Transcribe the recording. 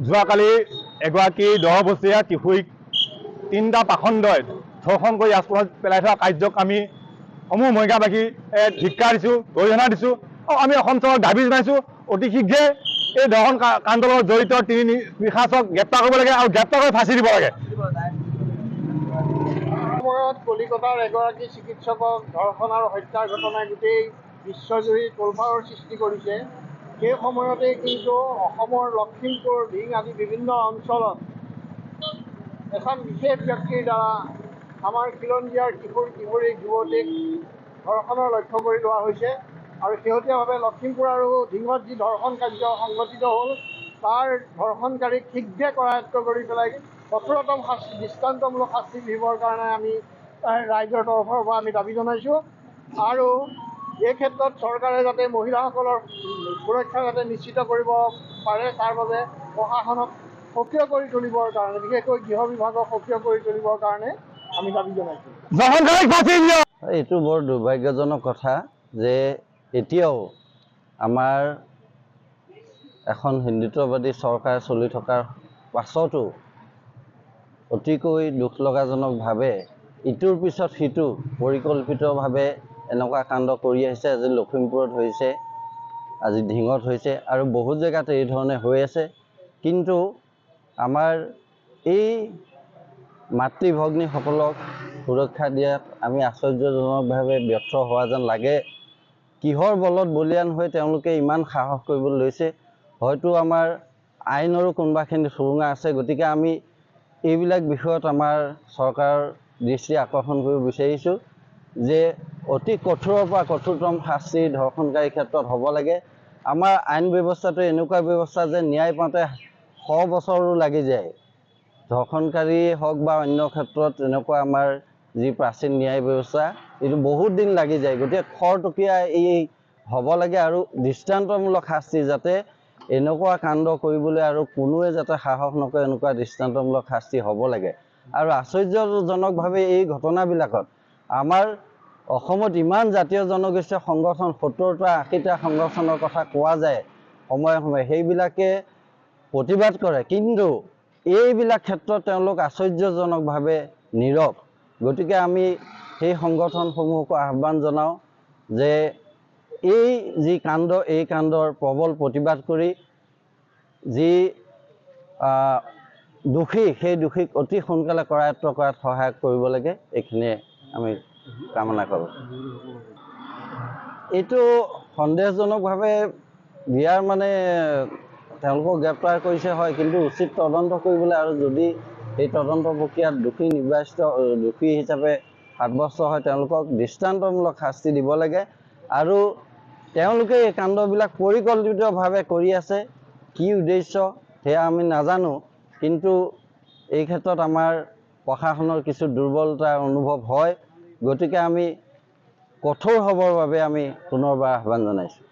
যোৱাকালি এগৰাকী 10 বছৰীয়া কিশোৰীক 3টা পাখণ্ডই ধৰ্ষণ কৰি ৰাজপথত পেলাই থোৱা কাৰ্যক আমি সমূহ মহিলাবাসী ধিক্কাৰ দিছোঁ, গৰিহণা দিছোঁ আৰু আমি অসম চৰকাৰক দাবী জনাইছোঁ অতি শীঘ্ৰে এই ধৰ্ষণ কাণ্ডৰ লগত জড়িত 3 নিশাচক গ্ৰেপ্তাৰ কৰিব লাগে আৰু গ্ৰেপ্তাৰ কৰি ফাঁচি দিব লাগে। সময়ত কলিকতাৰ এগৰাকী চিকিৎসকক ধৰ্ষণ আৰু হত্যাৰ ঘটনাই গোটেই বিশ্বজুৰি তোলপাৰৰ সৃষ্টি কৰিছে। সেই সময়তে কিন্তু অসমৰ লখিমপুৰ, ধিং আদি বিভিন্ন অঞ্চলত এখন বিশেষ ব্যক্তিৰ দ্বাৰা আমাৰ খিলঞ্জীয়াৰ কিশোৰীক যুৱতীক ধৰ্ষণৰ লক্ষ্য কৰি লোৱা হৈছে আৰু শেহতীয়াভাৱে লখিমপুৰ আৰু ধিঙত যি ধৰ্ষণ কাৰ্য সংঘটিত হ'ল তাৰ ধৰ্ষণকাৰীক শীঘ্ৰে কৰায়ত্ব কৰি পেলাই কঠোৰতম শাস্তি, দৃষ্টান্তমূলক শাস্তি দিবৰ কাৰণে আমি ৰাইজৰ তৰফৰ পৰা আমি দাবী জনাইছোঁ আৰু এই ক্ষেত্ৰত চৰকাৰে যাতে মহিলাসকলৰ সুৰক্ষা যাতে নিশ্চিত কৰিব পাৰে তাৰ বাবে প্ৰশাসনক সক্ৰিয় কৰি তুলিবৰ কাৰণে, বিশেষকৈ গৃহ বিভাগক সক্ৰিয় কৰি তুলিবৰ কাৰণে আমি দাবী জনাইছোঁ। এইটো বৰ দুৰ্ভাগ্যজনক কথা যে এতিয়াও আমাৰ এখন হিন্দুত্ববাদী চৰকাৰ চলি থকাৰ পাছতো অতিকৈ দুখ লগাজনকভাৱে ইটোৰ পিছত সিটো পৰিকল্পিতভাৱে এনেকুৱা কাণ্ড কৰি আহিছে। আজি লখিমপুৰত হৈছে, আজি ধিঙত হৈছে আৰু বহুত জেগাত এই ধৰণে হৈ আছে। কিন্তু আমাৰ এই মাতৃভগ্নীসকলক সুৰক্ষা দিয়াত আমি আশ্চৰ্যজনকভাৱে ব্যৰ্থ হোৱা যেন লাগে। কিহৰ বলত বলীয়ান হৈ তেওঁলোকে ইমান সাহস কৰিবলৈ লৈছে? হয়তো আমাৰ আইনৰো কোনোবাখিনি সুৰুঙা আছে। গতিকে আমি এইবিলাক বিষয়ত আমাৰ চৰকাৰৰ দৃষ্টি আকৰ্ষণ কৰিব বিচাৰিছোঁ যে অতি কঠোৰৰ পৰা কঠোৰতম শাস্তি ধৰ্ষণকাৰীৰ ক্ষেত্ৰত হ'ব লাগে। আমাৰ আইন ব্যৱস্থাটো এনেকুৱা ব্যৱস্থা যে ন্যায় পাওঁতে 100 বছৰো লাগি যায়। ধৰ্ষণকাৰীয়ে হওক বা অন্য ক্ষেত্ৰত এনেকুৱা আমাৰ যি প্ৰাচীন ন্যায় ব্যৱস্থা এইটো বহুত দিন লাগি যায়। গতিকে খৰতকীয়া এই হ'ব লাগে আৰু দৃষ্টান্তমূলক শাস্তি যাতে এনেকুৱা কাণ্ড কৰিবলৈ আৰু কোনোৱে যাতে সাহস নকৰে এনেকুৱা দৃষ্টান্তমূলক শাস্তি হ'ব লাগে। আৰু আশ্চৰ্যজনকভাৱে এই ঘটনাবিলাকত আমাৰ অসমত ইমান জাতীয় জনগোষ্ঠীয় সংগঠন 70টা 80টা সংগঠনৰ কথা কোৱা যায় সময়ে সময়ে, সেইবিলাকে প্ৰতিবাদ কৰে, কিন্তু এইবিলাক ক্ষেত্ৰত তেওঁলোক আশ্চৰ্যজনকভাৱে নীৰৱ। গতিকে আমি সেই সংগঠনসমূহকো আহ্বান জনাওঁ যে এই যি কাণ্ড, এই কাণ্ডৰ প্ৰবল প্ৰতিবাদ কৰি যি দোষী সেই দোষীক অতি সোনকালে কৰায়ত্ব কৰাত সহায় কৰিব লাগে, এইখিনিয়ে আমি কামনা কৰোঁ। এইটো সন্দেহজনকভাৱে দিয়াৰ মানে তেওঁলোকক গ্ৰেপ্তাৰ কৰিছে হয়, কিন্তু উচিত তদন্ত কৰিবলৈ আৰু যদি এই তদন্ত প্ৰক্ৰিয়াত দোষী হিচাপে সাব্যস্ত হয় তেওঁলোকক দৃষ্টান্তমূলক শাস্তি দিব লাগে। আৰু তেওঁলোকে এই কাণ্ডবিলাক পৰিকল্পিতভাৱে কৰি আছে, কি উদ্দেশ্য সেয়া আমি নাজানো, কিন্তু এই ক্ষেত্ৰত আমাৰ প্ৰশাসনৰ কিছু দুৰ্বলতা অনুভৱ হয়। গতিকে আমি কঠোৰ হ'বৰ বাবে আমি পুনৰবাৰ আহ্বান জনাইছোঁ।